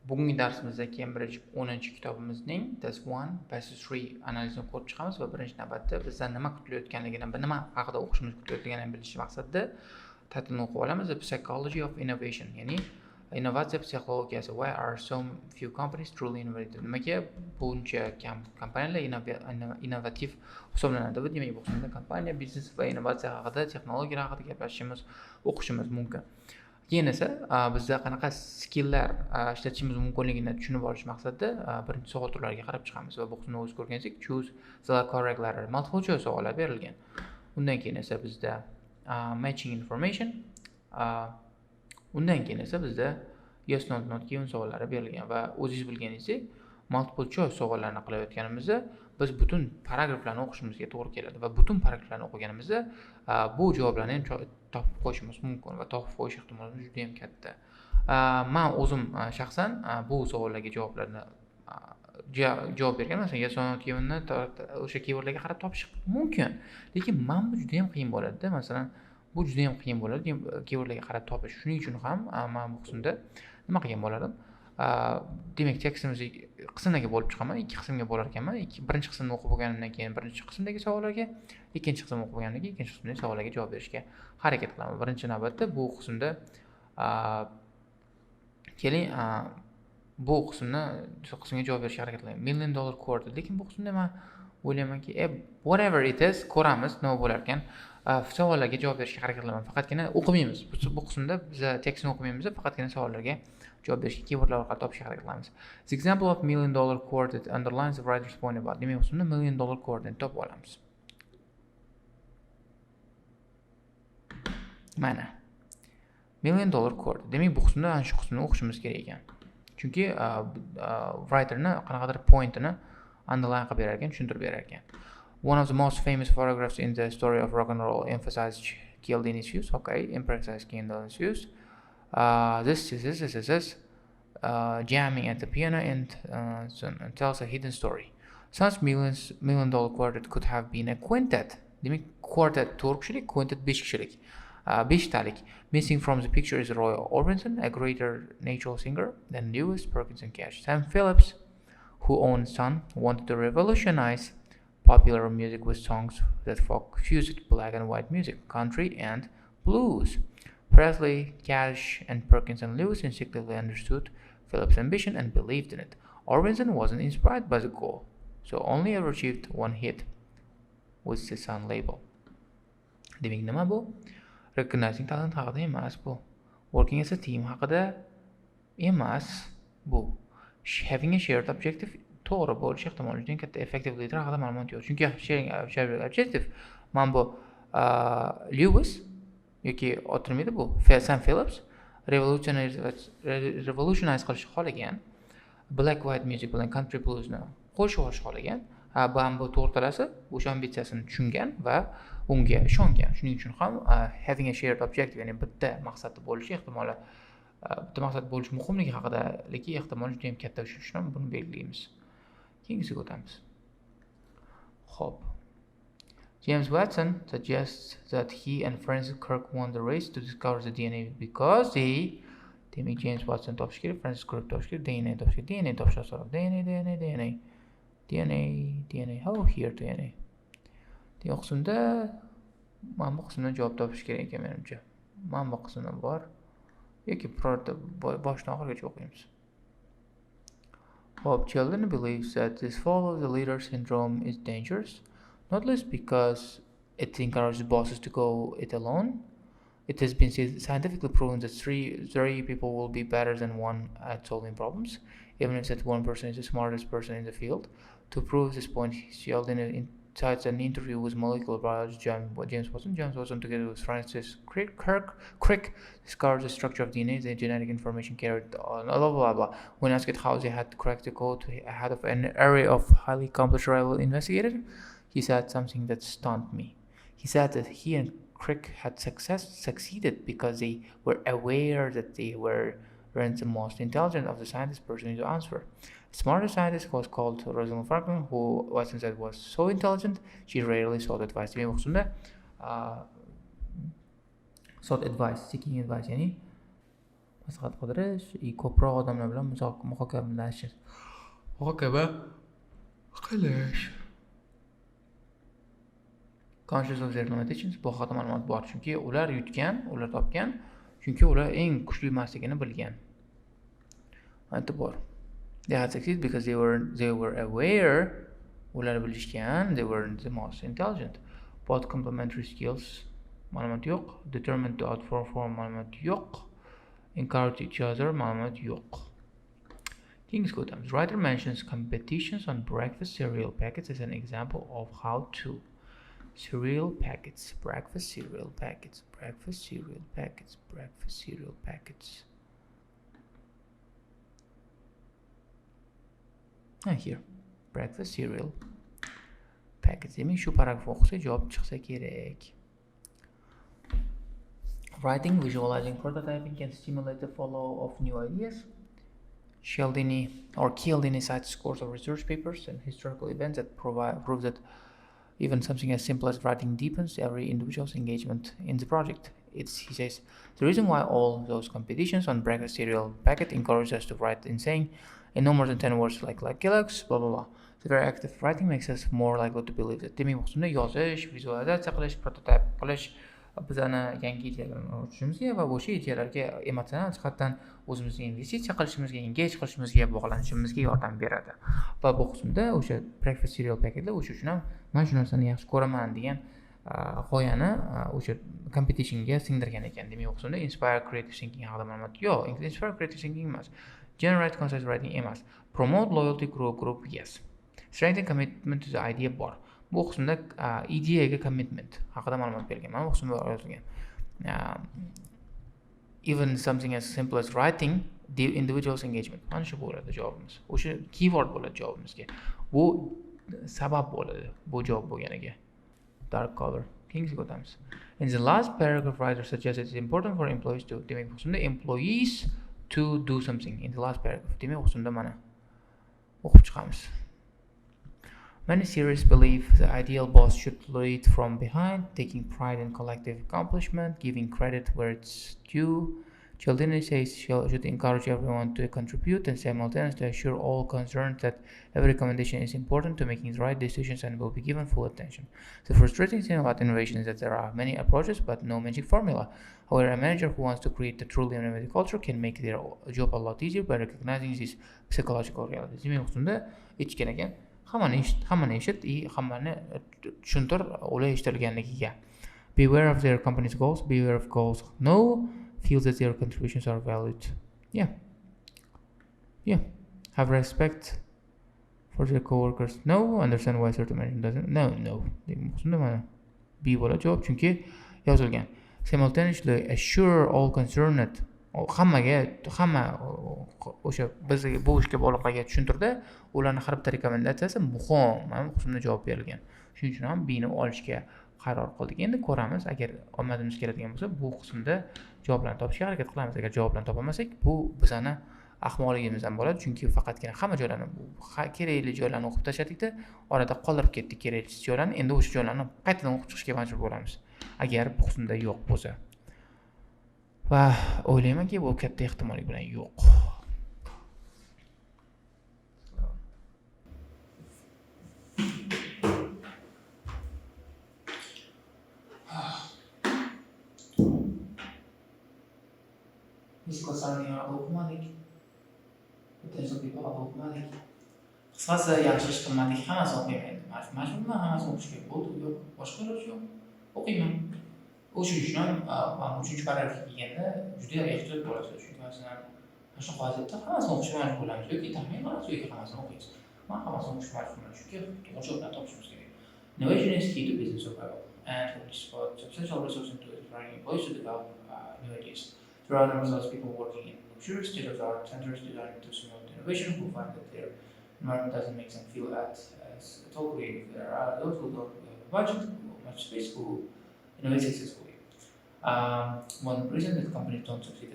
Bugungi darsimizda Cambridge 10-kitobimizning Test 1 Passage 3 analizini ko'rib chiqamiz va birinchi navbatda bizdan nima kutilayotganligini, nima haqida o'qishimiz kutilayotganligini bilish maqsadida tahlilni o'qib olamiz. The Psychology of Innovation, ya'ni innovatsiya psixologiyasi. Why are so few companies truly innovative? Nimaga buncha kam kompaniyalar innovativ hisoblanadi? Demak, bu qismda kompaniya, biznes va innovatsiya haqida, texnologiyalar haqida gaplashishimiz, o'qishimiz mumkin. Keyin esa bizda qanaqa skilllar ishlatishimiz mumkinligini tushunib olish maqsadida birinchi savol turlariga qarab chiqamiz va bu qismda o'z ko'rgansak, choose the correct letter, multiple choice savollar berilgan. Undan keyin esa bizda matching information, undan keyin esa bizda yes not given savollari berilgan va o'zingiz bilganingizdek, multiple choice savollarni qilayotganimizda biz butun paragraflarni o'qishimizga to'g'ri keladi va butun paragraflarni o'qiganimizda bu javoblarni ham topib qo'yishimiz mumkin va topib qo'yish ehtimolimiz juda ham katta. Men o'zim shaxsan bu savollarga javob bergan, masalan, yes not givenni o'sha keywordlarga qarab topish mumkin, lekin men bu juda ham qiyin bo'ladi-da. Masalan, bu juda ham qiyin bo'ladi keywordlarga qarab topish. Shuning uchun ham men bu qismda nima qilgan bo'lardim? Demak, tekstimizni qismlarga bo'lib chiqaman, ikki qismga bo'lar ekanman. Birinchi qismni o'qib bo'lganimdan keyin birinchi qismdagi savollarga, ikkinchi qismni o'qib bo'lgandan keyin ikkinchi qismdagi savollarga javob berishga harakat qilaman. Birinchi navbatda bu qismda keling bu qismga javob berishga harakat qilaman. $1 million quarter, lekin bu qismda men o'ylaymanki, whatever it is, ko'ramiz nima bo'lar ekan. Savollarga javob berishga harakat qilaman. Faqatgina o'qimaymiz. Bu qismda biz tekstni o'qimaymiz, faqatgina savollarga javob berishga keywordlar orqali topishga harakat qilamiz. The example of $1 million quartet underlines the writer's point about. Demak, bu qismda $1 million quartet topib olamiz. Mana $1 million quartet. Demak, bu qismda ana shu qismni o'qishimiz kerak ekan. Chunki writerni qanaqadir pointini underline qilib berar ekan, tushuntirib berar ekan. One of the most famous photographs in the story of rock and roll emphasized killed in its use. Okay, emphasized killed in its use. This is jamming at the piano and tells a hidden story. Such $1 million quartet could have been a quintet. Demak, quartet 4 kishilik, quintet 5 kishilik. 5 talik. Missing from the picture is Roy Orbison, a greater natural singer than Lewis, Perkins, and Cash. Sam Phillips, who owned Sun, wanted to revolutionize popular music with songs that fused black and white music, country, and blues. Presley, Cash, and Perkins and Lewis instinctively understood Phillips' ambition and believed in it. Orbison wasn't inspired by the goal, so only ever achieved one hit with the Sun label. Demak, nima bu? Recognizing talent haqida emas bu. Working as a team haqida emas bu. Having a shared objective to'g'ri bo'lish ehtimoli juda katta. Effective leader haqida ma'lumot yo'q. Chunki shared objective mana bu Lewis yoki o'tirmaydi bu Sam Phillips revolutionize qilish xohlagan, black white music bilan country bluesni qo'shib olish xohlagan. Bu to'rtalasi o'sha ambitsiyasini tushungan va unga ishongan. Shuning uchun ham having a shared objective, ya'ni bitta maqsadda bo'lishi ehtimoli, bitta maqsad bo'lish muhimligi haqidagi ehtimol juda ham katta. Shuning uchun buni belgilaymiz. Keyingisiga o'tamiz. Xo'p. James Watson suggests that he and Francis Crick won the race to discover the DNA because demak, James Watson topish kerak, Francis Crick topish kerak, DNA topish kerak, DNA topishga so'rab, DNA, how here DNA. Demak, qismda mana bu qismdan javob topish kerak ekan menimcha. Mana bu qismdan bor yoki boshdan oxirigacha o'qiymiz. Hope children believes that this follow the leader syndrome is dangerous, not least because it encourages bosses to go it alone. It has been scientifically proven that three people will be better than one at solving problems, even if that one person is the smartest person in the field. To prove this point, Sheldon cites an interview with molecular biologist James Watson. James Watson, together with Francis Crick, discovered the structure of DNA, the genetic information carried on, blah, blah, blah. When asked how they had cracked the code ahead of an array of highly accomplished rival investigators, he said something that stunned me. He said that he and Crick had succeeded because they were aware that they weren't the most intelligent of the scientists pursuing the answer. The smartest scientist was called Rosalind Franklin, who Watson said was so intelligent she rarely sought advice. Sought advice, seeking advice, ya'ni maslahat qidirish, ko'proq odamlar bilan muhokama qilish. Conscious of their limitations, bu haqida ma'lumot bor, chunki ular ular topgan, chunki ular eng kuchli emasligini bilgan. Bor. They had succeeded because they were aware, ular bilishgan, they were the most intelligent. Both complementary skills, ma'lumot yo'q. Determined to outperform, ma'lumot yo'q. Encourage each other, ma'lumot yo'q. King's Good Times. Writer mentions competitions on breakfast cereal packets as an example of how to. Cereal packets, breakfast cereal packets, breakfast cereal packets, breakfast cereal packets. Here, breakfast cereal packets. Demek shu paragraf o'qisa javob chiqsa kerak. Writing, visualizing, prototyping can stimulate the flow of new ideas. Cialdini cites scores of research papers and historical events that prove that even something as simple as writing deepens every individual's engagement in the project. He says, the reason why all those competitions on breakfast cereal packet encourage us to write in saying in no more than 10 words like Kellogg's, blah, blah, blah. The very act of writing makes us more likely to believe that. Demek maqsadda yozish, vizualizatsiya qilish, prototype qilish bizani yangi ideyalarni o'rganishimizga va o'sha ideyalarga emotsional jihatdan o'zimizga investitsiya qilishimizga, engage qilishimizga, bog'lanishimizga yordam beradi. Va bu qismda o'sha breakfast cereal paketlar o'sha uchun ham men shu narsani yaxshi ko'raman degan g'oyani o'sha competitionga singdirgan ekan. Demak, bu qismda inspire creative thinking haqida ma'lumot yo'q. Inspire creative thinking emas. Generate concise writing emas. Promote loyalty group, yes. Strengthen commitment to the idea bor. Bu qismda ideyaga commitment haqida ma'lumot berilgan. Mana bu qismda yozilgan. Even something as simple as writing, the individual's engagement. Mana shu bo'ladi javobimiz. O'sha keyword bo'ladi javobimizga. Bu sabab bo'ladi bu javob bo'lganiga. Dark color. King's Good Times. In the last paragraph, writer suggests it's important for employees to, demek bu qismda employees to do something. In the last paragraph. Demek bu qismda mana o'qib chiqamiz. Many theorists believe the ideal boss should lead from behind, taking pride in collective accomplishment, giving credit where it's due. Cialdini says should encourage everyone to contribute and simultaneously assure all concerned that every recommendation is important to making the right decisions and will be given full attention. The frustrating thing about innovation is that there are many approaches but no magic formula. However, a manager who wants to create a truly innovative culture can make their job a lot easier by recognizing these psychological realities. Demak, ustunda echkan ekan. Hammani eshit, hammani tushuntir ular eshitilganligiga. Beware of their company's goals, beware of goals. No, feel that their contributions are valued. Yeah. Have respect for their co-workers. No, understand why certain management doesn't. No. Be bo'ladi javob, chunki yozilgan. Simultaneously assure all concerned. Hamma o'sha biz bu ishga bog'liqlarga tushuntirdi, ularni har bitta rekomendatsiyasi muhim. Mana bu qismda javob berilgan. Shuning uchun ham Bni olishga qaror qildik. Endi ko'ramiz, agar omadimiz keladigan bo'lsa, bu qismda javoblarni topishga harakat qilamiz. Agar javoblarni topolmasak, bu bizani ahmoqligimizdan bo'ladi, chunki faqatgina hamma joylarni, kerakli joylarni o'qib tashladik-da, orada qoldirib ketdik keraksiz joylarni. Endi o'sha joylarni qaytadan o'qib chiqishga majbur bo'lamiz, agar bu qismda yo'q bo'lsa. Va o'ylaymanki, bu katta ehtimollik bilan yo'q. Biz klasslarni o'qimadik. Potential people o'qimadik. Qisqasi yaxshi ish qilmadik, hammasini o'qiyman. Majburman hammasini o'qishga. Bo'ldi, yo'q, boshqa iloji yo'q. O'qiyman. O'shuning uchun ham 3-chi paragrafga kelganda juda ehtiyot bo'lasiz, chunki masalan shu vaziyatda hammasini o'qishga majbur bo'lamiz yoki taxmin qilasiz yoki hammasini o'qiysiz. Men hammasini o'qishga majburman, chunki to'g'ri javoblarni topishimiz kerak. Innovation is key to business survival, and we spot substantial resources into inspiring employees to develop new ideas. There are numerous people working in luxurious state-of-the-art centers designed to promote innovation who find that their environment doesn't make them feel at all creative. There are those who don't have budget or much space who innovate successfully. One reason that companies don't succeed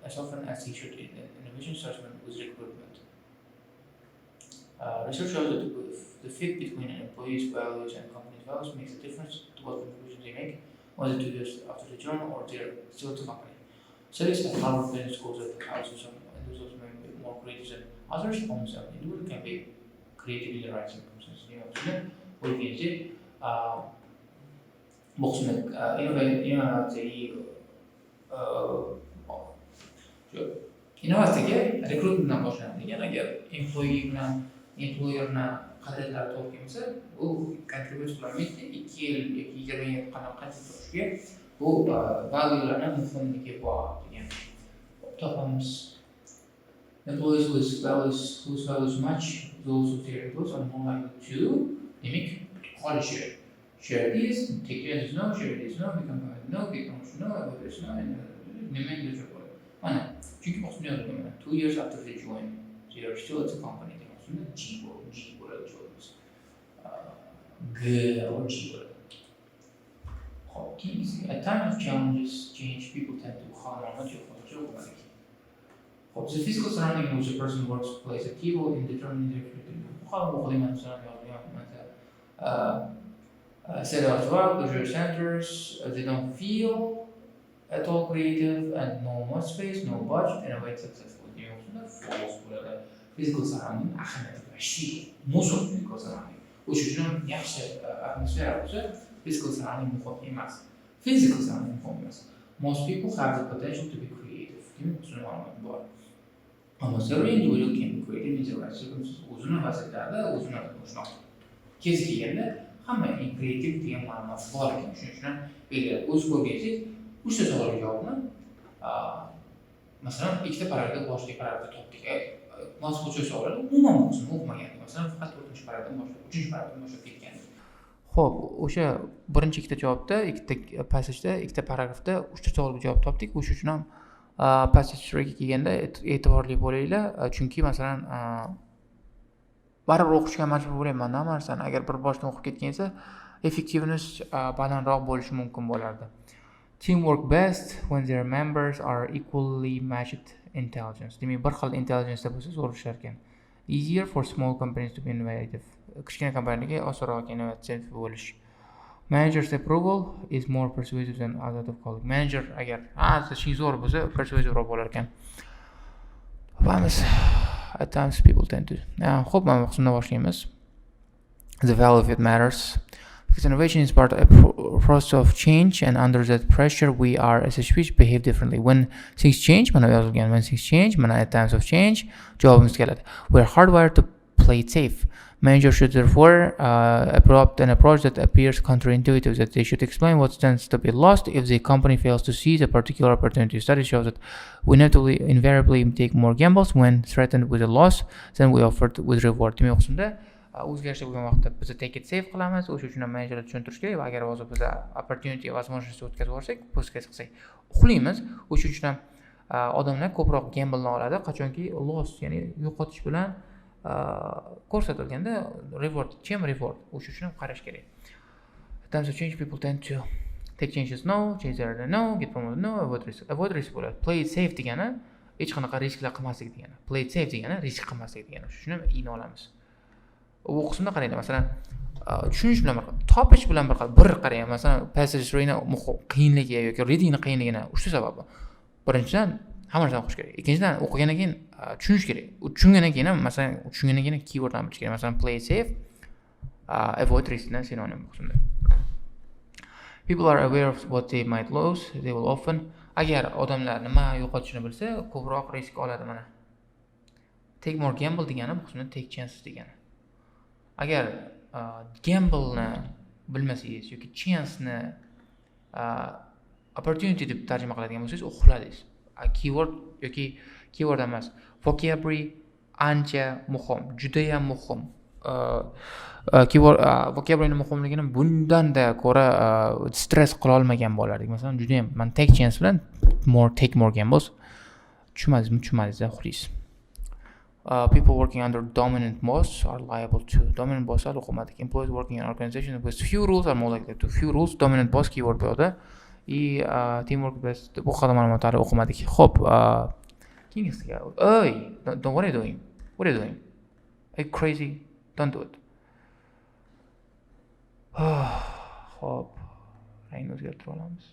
as often as they should in innovation starts with recruitment. Research shows that the fit between an employee's values and company's values makes a difference to what contributions they make, whether 2 years after they join or they're still at the company. Select the Harvard Business School that also some individuals may be more creative than others. Also, individual can be creative in the right circumstances. We can say, boxing, innovatsiyaga rekrutmentdan boshlanadigan agar employerni qadriyatlari to'g'ri kelmasa, u contribute qilolmaydi. 2 yil yoki 20 yil qancha turishga bu valuelarni muhimligi bor degan topamiz. Employees whose values match those of their employers are more likely to demak qolishi. Share this, take this, no, share this, no, become no, become no, avoid this, no, and nima endi bo'ladi. Mana chunki boshqa yozilgan 2 years after they join, they are still at the company. G bo'ladi joyimiz. G or G bo'ladi. Hop, at time of challenges, change, people tend to the physical surrounding in which a person works plays a key role in determining their future. Set as well, leisure centers, they don't feel at all creative and no much space, no budget, and avoid successful. False bo'ladi. Physical surrounding ahamiyati vashi musul physical surrounding. O'sha uchun yaxshi atmosfera bo'lsa, physical surrounding muhim emas. Physical surrounding muhim emas. Most people have the potential to be creative. Demak, shuni ma'lumot bor. Almost every individual can be creative in the right circumstances. O'zini vaziyatlarda o'zini o'shnoq kez kelganda hammaning kreativ degan ma'nosi bor ekan. Shuning uchun belgilab o'z ko'rgansiz, uchta savolga javobni masalan, ikkita paragrafda boshqa paragrafda topdik. Mazkur savollar umuman o'zini o'qimagan. Masalan, faqat 4-paragrafdan boshlab, 3-paragrafdan boshlab ketgan. Xo'p, o'sha birinchi ikkita javobda, ikkita passageda, ikkita paragrafda 3ta savolga javob topdik. O'sha uchun ham passage-ga kelganda e'tiborli bo'linglar, chunki masalan baribir o'qishga majbur bo'layman hamma narsani. Agar bir boshdan o'qib ketgansa, effektivность balandroq bo'lishi mumkin bo'lardi. Teamwork best when their members are equally matched intelligence. Demak, bir xil intelligence bo'lsa zo'r ishlar ekan. Easier for small companies to be innovative. Kichkina kompaniyaga osonroq innovativ bo'lish. Manager's approval is more persuasive than other of colleague. Manager agar ishing zo'r bo'lsa, persuasiveroq bo'lar ekan. Vamos. At times people tend to. Xo'p, mana bu qismdan boshlaymiz. The value of it matters. Because innovation is part of a process of change, and under that pressure, we are as a species behave differently. When things change, when things change, at times of change, javobimiz keladi. We are hardwired to play it safe. Managers should therefore adopt an approach that appears counterintuitive, that they should explain what stands to be lost if the company fails to seize a particular opportunity. Study shows that we invariably take more gambles when threatened with a loss than we offered with reward. Demak, o'qishda o'zgarishlar bo'lgan vaqtda biz take it safe qilamiz. O'sha uchun ham menejerlar tushuntirish kerak va agar hozir biz opportunity возможность o'tkazib yuborsak, poskaz qilsak, uxlaymiz. O'sha uchun ham odamlar ko'proq gamble oladi, qachonki loss, ya'ni yo'qotish bilan ko'rsatilganda reward, o'sha uchun ham qarash kerak. At times of change, people tend to take changes no, change their no, get promoted no, avoid risk bo'ladi. Play it safe degani hech qanaqa risklar qilmaslik degani. Play it safe degani risk qilmaslik degani. Shuning uchun ham igna olamiz. Bu qismda qaranglar, masalan, tushunish bilan topish bilan bir qarang, masalan, passage qiyinligi yoki readingni qiyinligini 3 ta sababi. Birinchidan, hamma narsani o'qish kerak. Ikkinchidan, o'qigandan keyin tushunish kerak. Tushungandan keyin ham, masalan, tushungandan keyin keywordlarni bilish kerak. Masalan, play safe, avoid risk bilan sinonim qismda. People are aware of what they might lose. They will often, agar odamlar nima yo'qotishini bilsa, ko'proq risk oladi mana. Take more gamble degani bu qismda take chances degani. Agar gamble-ni bilmasangiz yoki chance-ni opportunity deb tarjima qiladigan bo'lsangiz, uxladingiz. Keyword yoki keyword emas. Vocabulary ancha muhim, juda ham muhim. Keyword vocabulary muhimligini bundan-da ko'ra stress qila olmagan bo'lardik. Masalan, juda ham men take chance bilan take more gambles tushunmadingiz, uxlaysiz. People working under dominant boss are liable to dominant boss o'qimadik. Employees working in organizations with few rules are more likely to few rules. Dominant boss keyword bo'ldi. Teamwork best bu qadar ma'lumotlarni o'qimadik. Xo'p, keyingisiga. Oy, what are you doing? What are you doing? Are you crazy? Don't do it. Xo'p, rangni o'zgartirib olamiz.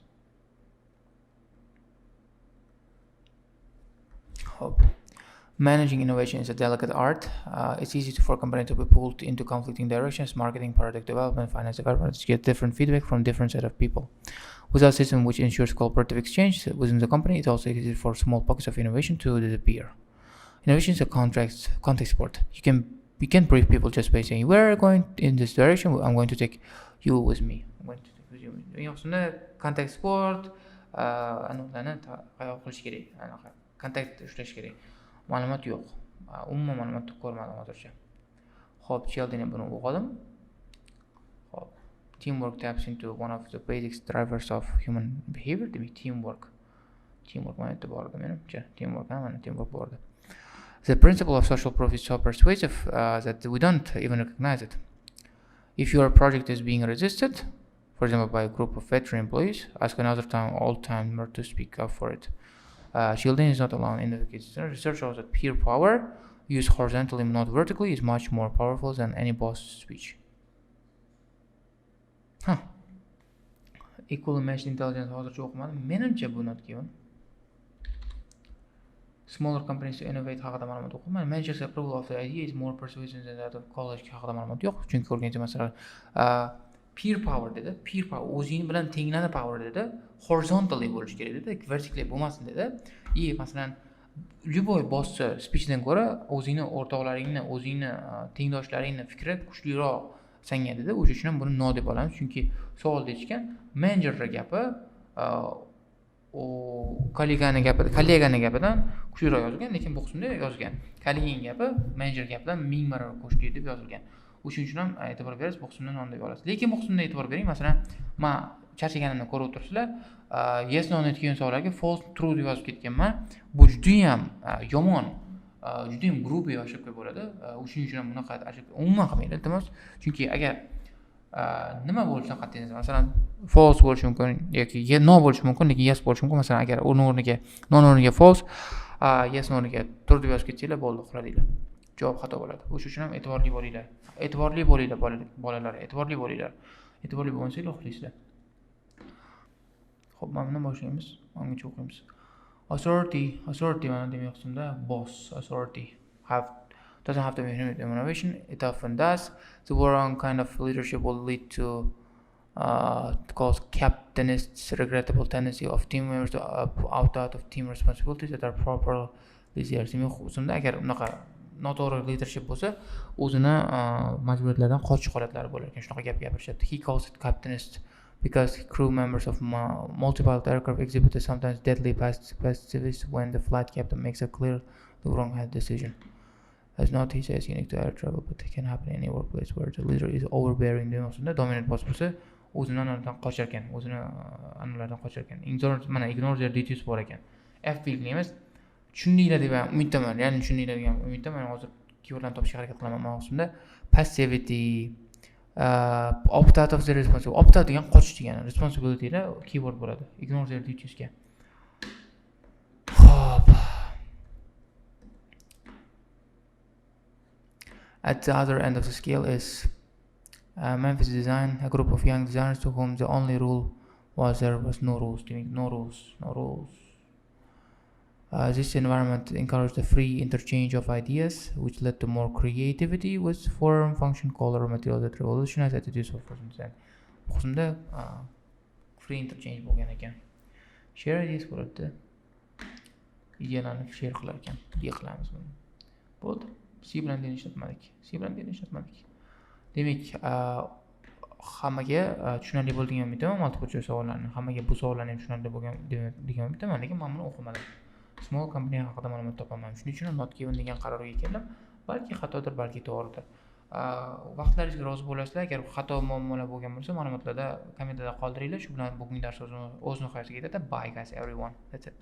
Hope. Managing innovation is a delicate art. It's easy for a company to be pulled into conflicting directions, marketing, product development, finance development, to get different feedback from different set of people. Without a system which ensures cooperative exchange within the company, it's also easy for small pockets of innovation to disappear. Innovation is a context sport. You can brief people just by saying, we're going in this direction, I'm going to take you with me. I'm going to take with you. Context sport, contact ishlash kerak. Ma'lumot yo'q. Umuman ma'lumot ko'rmadim hozircha. Xo'p, Sheldon buni o'qidim. Xo'p, teamwork taps into one of the basic drivers of human behavior. Demak, teamwork mana yerda bor edi menimcha. Teamwork bor edi. The principle of social proof is so persuasive that we don't even recognize it. If your project is being resisted, for example, by a group of veteran employees, ask another old-timer to speak up for it. Sheldon is not alone in the case. Research shows that peer power, used horizontally, not vertically, is much more powerful than any boss speech. Equal matched intelligence hozircha o'qimadim. Menimcha bu not given. Smaller companies to innovate haqida ma'lumot o'qimadim. Manager's approval of the idea is more persuasive than that of college haqida ma'lumot yo'q. Chunki o'rgangan masalan peer power dedi. Peer power o'zing bilan tenglana power dedi. Horizontally bo'lish kerak dedi. Vertically bo'lmasin dedi. Masalan любой bosschi speechdan ko'ra o'zingni o'rtoqlaringni, o'zingni tengdoshlaringni fikri kuchliroq senga dedi. O'sha uchun ham buni no deb olamiz. Chunki savolda aytgan managerning gapi kollegani gapidan kuchliroq yozilgan, lekin bu qismda yozgan. Kolleganing gapi manager gapidan 1000 barobar kuchli deb yozilgan. O'shuning uchun ham e'tibor berasiz, bu qismda non deb olasiz. Lekin bu qismda e'tibor bering. Masalan, men charchaganimni ko'rib o'tirsizlar, yes no netgan savollarga false true deb yozib ketganman. Bu juda ham yomon, juda ham grubiy ошибка bo'ladi. O'shuning uchun ham bunaqa ошибка umuman qilmaydi, iltimos. Chunki agar nima bo'lishidan qat'iy nazar, masalan, false bo'lishi mumkin yoki no bo'lishi mumkin, lekin yes bo'lishi mumkin. Masalan, agar uni o'rniga non o'rniga false, yes o'rniga true deb yozib ketsanglar, bo'ldi, uxladinglar. Javob xato bo'ladi. O'shuning uchun ham e'tiborli bo'linglar. E'tiborli bo'linglar bolalar, e'tiborli bo'linglar. E'tiborli bo'lmasanglar uxlaysizlar. Xo'p, mana bundan boshlaymiz. Mangacha o'qiymiz. Authority mana demak qismda boss, authority doesn't have to be innovation. It often does. The wrong kind of leadership will lead to cause captainist's regrettable tendency of team members to opt out of team responsibilities that are properly theirs. Demak, qismda agar unaqa noto'g'ri leadership bo'lsa, o'zini majburiyatlardan qochish holatlari bo'lar ekan. Shunaqa gap gapirishadi. He calls it captainist because crew members of multiple aircraft exhibited sometimes deadly pacifist when the flight captain makes a clear the wrong decision. As not, he says, unique to air travel, but it can happen in any workplace where the leader is overbearing. Dominant boss bo'lsa, o'zini anardan qochar ekan, o'zini anarlardan qochar ekan. Ignore their duties bor ekan. F belgi emas. Tushundinglar deb umiddaman. Ya'ni tushundinglar degan umiddaman. Hozir keywordlarni topishga harakat qilaman mana qismda. Passivity, opt out of the responsibility. Opt out degan qochish degani. Responsibility da keyword bo'ladi. Ignore their duties ga. Xo'p. At the other end of the scale is Memphis Design, a group of young designers to whom the only rule was there was no rules. No rules. This environment encouraged the free interchange of ideas, which led to more creativity with form, function, color, material that revolutionized attitudes of persons. Bu qismda free interchange bo'lgan ekan. Share ideas bo'ladi. Idealarni share qilar ekan. Idea qilamiz buni. Bo'ldi. C bilan ishlatmadik. Demak, hammaga tushunarli bo'lgan umiddaman. Multiple choice savollarni, hammaga bu savollarni ham tushunarli bo'lgan degan umiddaman, lekin men buni o'qimadim. Small company haqida ma'lumot topaman. Shuning uchun not given degan qarorga keldim. Balki xatodir, balki to'g'ridir. Vaqtlaringizga rozi bo'lasizlar. Agar xato muammolar bo'lgan bo'lsa, ma'lumotlarda kommentarda qoldiringlar. Shu bilan bugungi dars o'z nihoyasiga yetadi. Bye guys everyone. That's it.